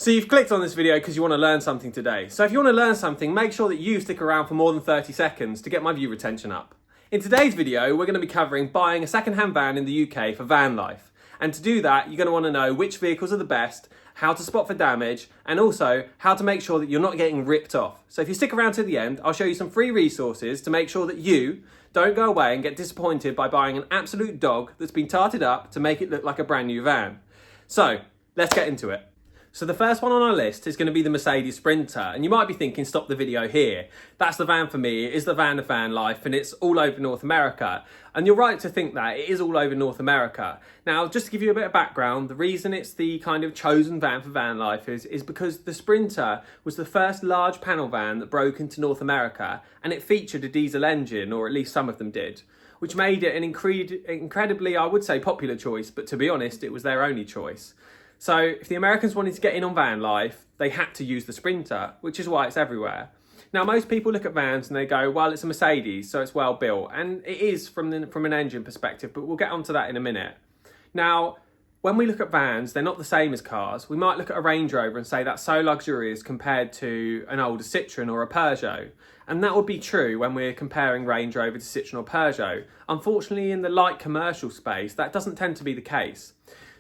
So you've clicked on this video because you want to learn something today. So if you want to learn something, make sure that you stick around for more than 30 seconds to get my view retention up. In today's video, we're going to be covering buying a second-hand van in the UK for van life. And to do that, you're going to want to know which vehicles are the best, how to spot for damage, and also how to make sure that you're not getting ripped off. So if you stick around to the end, I'll show you some free resources to make sure that you don't go away and get disappointed by buying an absolute dog that's been tarted up to make it look like a brand new van. So let's get into it. So the first one on our list is going to be the Mercedes Sprinter, and you might be thinking, stop the video here. That's the van for me, it is the van of van life, and it's all over North America. And you're right to think that, it is all over North America. Now, just to give you a bit of background, the reason it's the kind of chosen van for van life is because the Sprinter was the first large panel van that broke into North America, and it featured a diesel engine, or at least some of them did, which made it an incredibly, I would say, popular choice, but to be honest, it was their only choice. So if the Americans wanted to get in on van life, they had to use the Sprinter, which is why it's everywhere. Now, most people look at vans and they go, well, it's a Mercedes, so it's well built. And it is from an engine perspective, but we'll get onto that in a minute. Now, when we look at vans, they're not the same as cars. We might look at a Range Rover and say that's so luxurious compared to an older Citroen or a Peugeot. And that would be true when we're comparing Range Rover to Citroen or Peugeot. Unfortunately, in the light commercial space, that doesn't tend to be the case.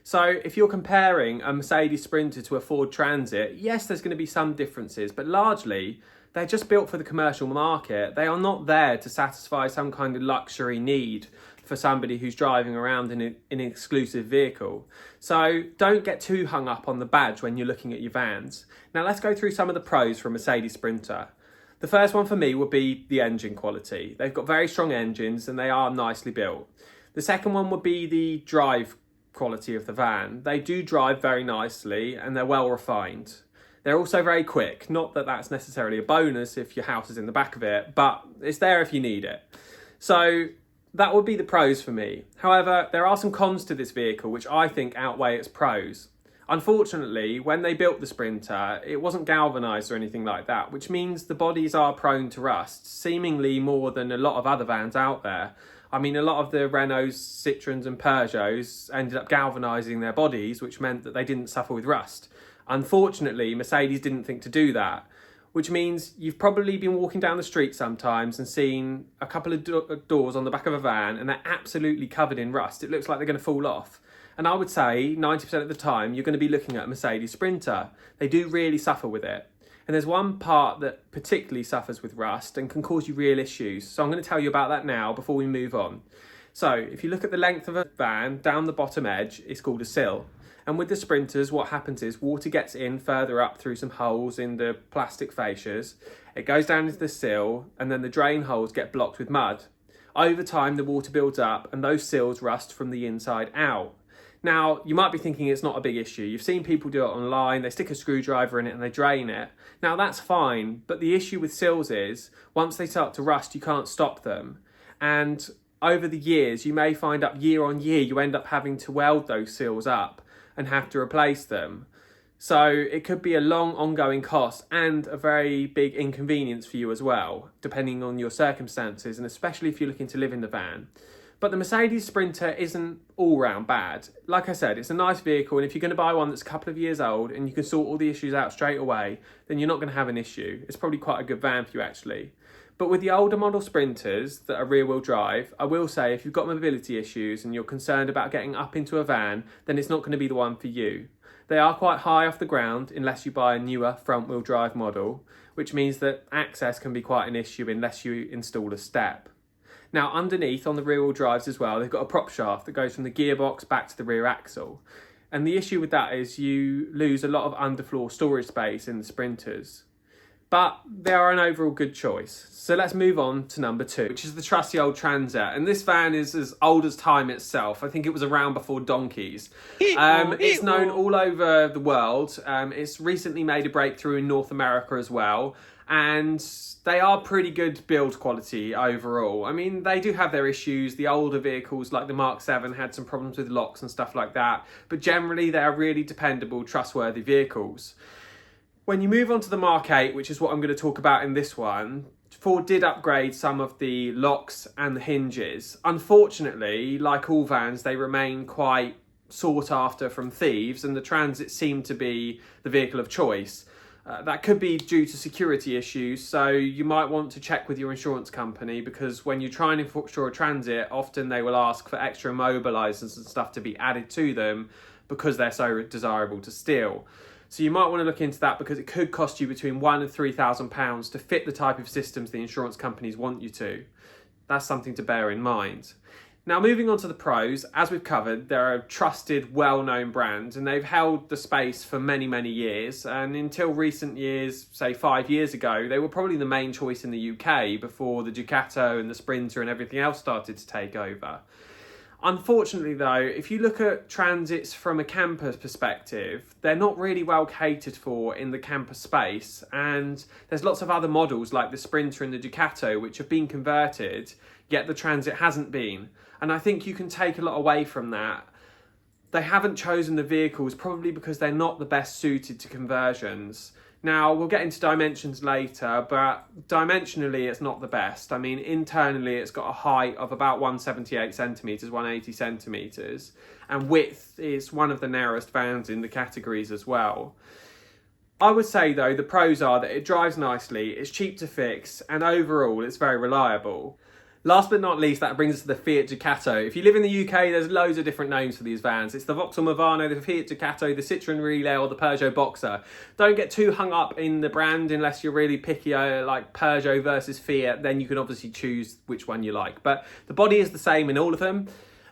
So if you're comparing a Mercedes Sprinter to a Ford Transit, yes, there's going to be some differences, but largely they're just built for the commercial market. They are not there to satisfy some kind of luxury need for somebody who's driving around in an exclusive vehicle. So don't get too hung up on the badge when you're looking at your vans. Now let's go through some of the pros for a Mercedes Sprinter. The first one for me would be the engine quality. They've got very strong engines and they are nicely built. The second one would be the drive quality of the van. They do drive very nicely and they're well refined. They're also very quick. Not that that's necessarily a bonus if your house is in the back of it, but it's there if you need it. So that would be the pros for me. However, there are some cons to this vehicle which I think outweigh its pros. Unfortunately, when they built the Sprinter, it wasn't galvanised or anything like that, which means the bodies are prone to rust, seemingly more than a lot of other vans out there. I mean, a lot of the Renaults, Citroens and Peugeots ended up galvanising their bodies, which meant that they didn't suffer with rust. Unfortunately, Mercedes didn't think to do that, which means you've probably been walking down the street sometimes and seen a couple of doors on the back of a van and they're absolutely covered in rust. It looks like they're going to fall off. And I would say 90% of the time, you're going to be looking at a Mercedes Sprinter. They do really suffer with it. And there's one part that particularly suffers with rust and can cause you real issues. So I'm going to tell you about that now before we move on. So if you look at the length of a van, down the bottom edge, it's called a sill. And with the Sprinters, what happens is water gets in further up through some holes in the plastic fascias. It goes down into the sill and then the drain holes get blocked with mud. Over time, the water builds up and those sills rust from the inside out. Now, you might be thinking it's not a big issue. You've seen people do it online, they stick a screwdriver in it and they drain it. Now, that's fine, but the issue with sills is, once they start to rust, you can't stop them. And over the years, you may find up year on year, you end up having to weld those sills up and have to replace them. So it could be a long ongoing cost and a very big inconvenience for you as well, depending on your circumstances, and especially if you're looking to live in the van. But the Mercedes Sprinter isn't all round bad. Like I said, it's a nice vehicle, and if you're going to buy one that's a couple of years old and you can sort all the issues out straight away, then you're not going to have an issue. It's probably quite a good van for you actually. But with the older model Sprinters that are rear-wheel drive, I will say if you've got mobility issues and you're concerned about getting up into a van, then it's not going to be the one for you. They are quite high off the ground unless you buy a newer front-wheel drive model, which means that access can be quite an issue unless you install a step. Now, underneath on the rear-wheel drives as well, they've got a prop shaft that goes from the gearbox back to the rear axle. And the issue with that is you lose a lot of underfloor storage space in the Sprinters. But they are an overall good choice. So let's move on to number 2, which is the trusty old Transit. And this van is as old as time itself. I think it was around before donkeys. It's known all over the world. It's recently made a breakthrough in North America as well. And they are pretty good build quality overall. I mean, they do have their issues. The older vehicles like the Mark 7 had some problems with locks and stuff like that. But generally, they are really dependable, trustworthy vehicles. When you move on to the Mark 8, which is what I'm going to talk about in this one, Ford did upgrade some of the locks and the hinges. Unfortunately, like all vans, they remain quite sought after from thieves, and the Transit seemed to be the vehicle of choice. That could be due to security issues, so you might want to check with your insurance company, because when you try and insure a Transit, often they will ask for extra immobilisers and stuff to be added to them because they're so desirable to steal. So you might want to look into that, because it could cost you between £1,000 and £3,000 to fit the type of systems the insurance companies want you to. That's something to bear in mind. Now, moving on to the pros, as we've covered, they're a trusted, well-known brand, and they've held the space for many, many years. And until recent years, say 5 years ago, they were probably the main choice in the UK before the Ducato and the Sprinter and everything else started to take over. Unfortunately, though, if you look at Transits from a camper perspective, they're not really well catered for in the camper space, and there's lots of other models like the Sprinter and the Ducato which have been converted, yet the Transit hasn't been. And I think you can take a lot away from that. They haven't chosen the vehicles probably because they're not the best suited to conversions. Now, we'll get into dimensions later, but dimensionally it's not the best. I mean, internally it's got a height of about 178 centimetres, 180 centimetres, and width is one of the narrowest vans in the categories as well. I would say, though, the pros are that it drives nicely, it's cheap to fix, and overall it's very reliable. Last but not least, that brings us to the Fiat Ducato. If you live in the UK, there's loads of different names for these vans. It's the Vauxhall Movano, the Fiat Ducato, the Citroen Relay, or the Peugeot Boxer. Don't get too hung up in the brand unless you're really picky, like Peugeot versus Fiat. Then you can obviously choose which one you like. But the body is the same in all of them.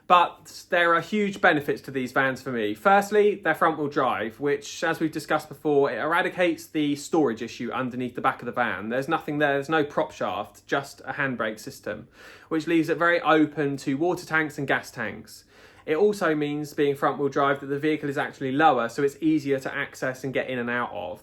But there are huge benefits to these vans for me. Firstly, they're front-wheel drive, which, as we've discussed before, it eradicates the storage issue underneath the back of the van. There's nothing there, there's no prop shaft, just a handbrake system, which leaves it very open to water tanks and gas tanks. It also means, being front-wheel drive, that the vehicle is actually lower, so it's easier to access and get in and out of.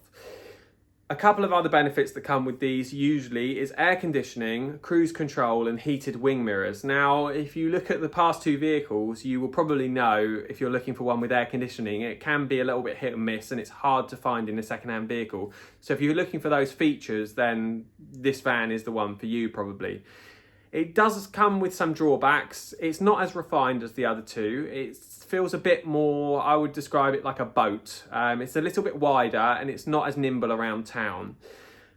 A couple of other benefits that come with these usually is air conditioning, cruise control and heated wing mirrors. Now, if you look at the past two vehicles, you will probably know, if you're looking for one with air conditioning, it can be a little bit hit and miss and it's hard to find in a second-hand vehicle. So if you're looking for those features, then this van is the one for you probably. It does come with some drawbacks. It's not as refined as the other two. It feels a bit more, I would describe it like a boat. It's a little bit wider and it's not as nimble around town.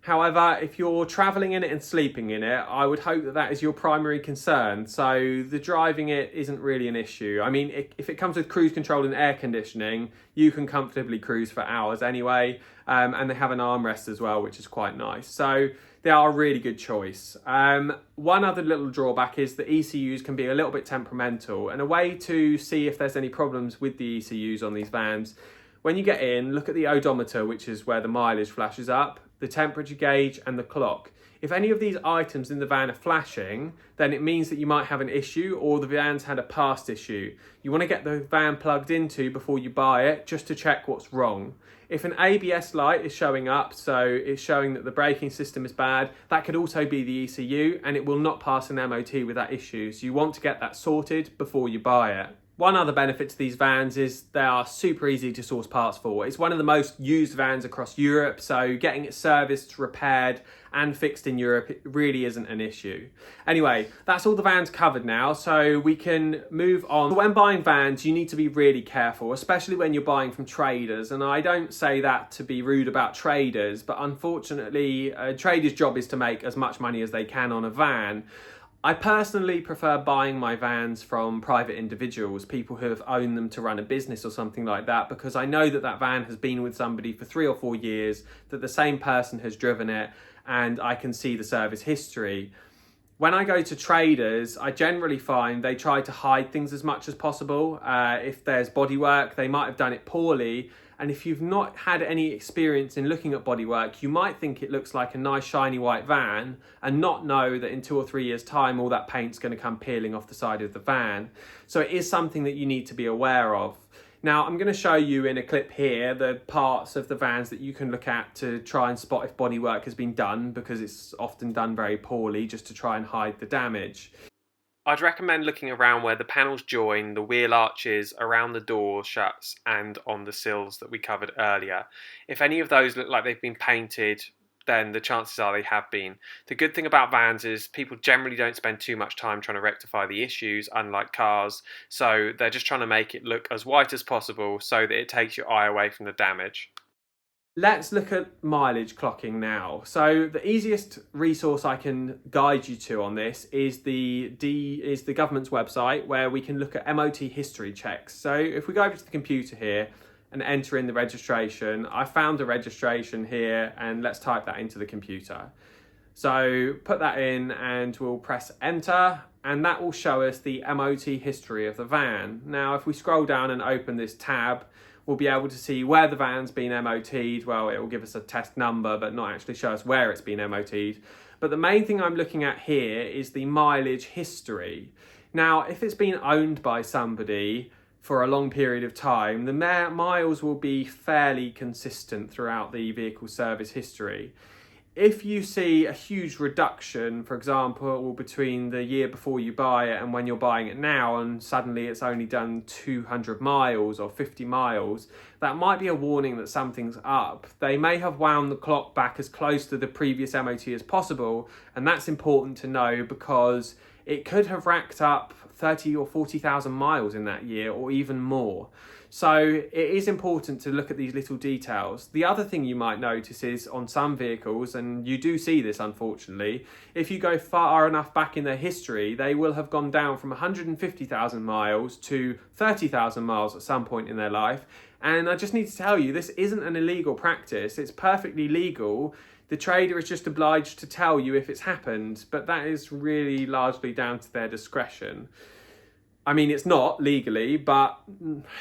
However, if you're travelling in it and sleeping in it, I would hope that that is your primary concern. So the driving it isn't really an issue. I mean, if it comes with cruise control and air conditioning, you can comfortably cruise for hours anyway. And they have an armrest as well, which is quite nice. So they are a really good choice. One other little drawback is the ECUs can be a little bit temperamental. And a way to see if there's any problems with the ECUs on these vans, when you get in, look at the odometer, which is where the mileage flashes up, the temperature gauge and the clock. If any of these items in the van are flashing, then it means that you might have an issue or the van's had a past issue. You want to get the van plugged into before you buy it, just to check what's wrong. If an ABS light is showing up, so it's showing that the braking system is bad, that could also be the ECU and it will not pass an MOT with that issue. So you want to get that sorted before you buy it. One other benefit to these vans is they are super easy to source parts for. It's one of the most used vans across Europe, so getting it serviced, repaired and fixed in Europe, it really isn't an issue. Anyway, that's all the vans covered now, so we can move on. When buying vans, you need to be really careful, especially when you're buying from traders. And I don't say that to be rude about traders, but unfortunately, a trader's job is to make as much money as they can on a van. I personally prefer buying my vans from private individuals, people who have owned them to run a business or something like that, because I know that that van has been with somebody for 3 or 4 years, that the same person has driven it, and I can see the service history. When I go to traders, I generally find they try to hide things as much as possible. If there's bodywork, they might have done it poorly. And if you've not had any experience in looking at bodywork, you might think it looks like a nice shiny white van and not know that in 2 or 3 years' time, all that paint's going to come peeling off the side of the van. So it is something that you need to be aware of. Now, I'm going to show you in a clip here the parts of the vans that you can look at to try and spot if bodywork has been done, because it's often done very poorly just to try and hide the damage. I'd recommend looking around where the panels join, the wheel arches, around the door shuts and on the sills that we covered earlier. If any of those look like they've been painted, then the chances are they have been. The good thing about vans is people generally don't spend too much time trying to rectify the issues, unlike cars, so they're just trying to make it look as white as possible so that it takes your eye away from the damage. Let's look at mileage clocking now. So the easiest resource I can guide you to on this is the government's website, where we can look at MOT history checks. So if we go over to the computer here and enter in the registration, I found a registration here, and let's type that into the computer. So put that in and we'll press enter, and that will show us the MOT history of the van. Now, if we scroll down and open this tab, we'll be able to see where the van's been MOT'd. Well, it will give us a test number, but not actually show us where it's been MOT'd. But the main thing I'm looking at here is the mileage history. Now, if it's been owned by somebody for a long period of time, the miles will be fairly consistent throughout the vehicle service history. If you see a huge reduction, for example, between the year before you buy it and when you're buying it now, and suddenly it's only done 200 miles or 50 miles, that might be a warning that something's up. They may have wound the clock back as close to the previous MOT as possible, and that's important to know because it could have racked up 30 or 40,000 miles in that year, or even more. So it is important to look at these little details. The other thing you might notice is on some vehicles, and you do see this unfortunately, if you go far enough back in their history, they will have gone down from 150,000 miles to 30,000 miles at some point in their life. And I just need to tell you, this isn't an illegal practice. It's perfectly legal. The trader is just obliged to tell you if it's happened, but that is really largely down to their discretion. I mean, it's not legally, but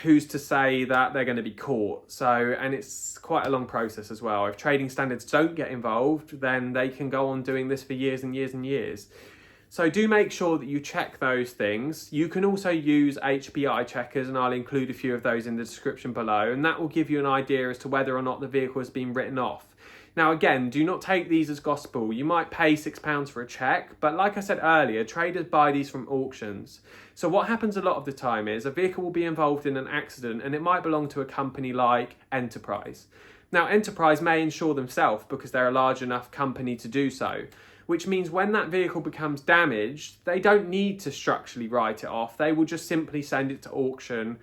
who's to say that they're going to be caught? So, and it's quite a long process as well. If trading standards don't get involved, then they can go on doing this for years and years and years. So do make sure that you check those things. You can also use HPI checkers, and I'll include a few of those in the description below, and that will give you an idea as to whether or not the vehicle has been written off. Now again, do not take these as gospel. You might pay £6 for a check, but like I said earlier, traders buy these from auctions. So what happens a lot of the time is a vehicle will be involved in an accident, and it might belong to a company like Enterprise. Now Enterprise may insure themselves because they're a large enough company to do so, which means when that vehicle becomes damaged, they don't need to structurally write it off. They will just simply send it to auction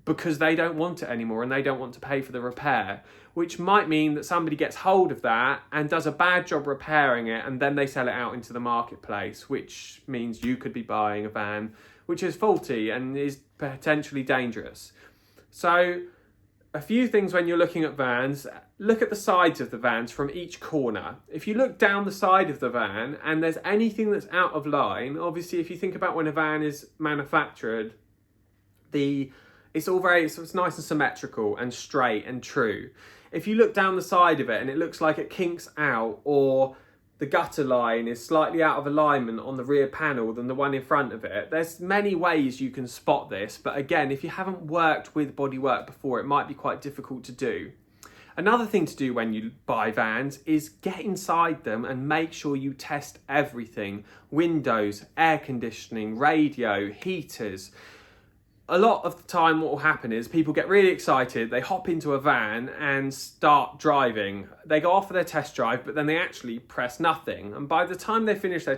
because they don't want it anymore and they don't want to pay for the repair, which might mean that somebody gets hold of that and does a bad job repairing it, and then they sell it out into the marketplace, which means you could be buying a van which is faulty and is potentially dangerous. So a few things when you're looking at vans: look at the sides of the vans from each corner. If you look down the side of the van and there's anything that's out of line, obviously if you think about when a van is manufactured, it's nice and symmetrical and straight and true. If you look down the side of it and it looks like it kinks out, or the gutter line is slightly out of alignment on the rear panel than the one in front of it, there's many ways you can spot this, but again, if you haven't worked with bodywork before, it might be quite difficult to do. Another thing to do when you buy vans is get inside them and make sure you test everything: windows, air conditioning, radio, heaters. A lot of the time what will happen is people get really excited, they hop into a van and start driving. They go off for their test drive, but then they actually press nothing. And by the time they finish their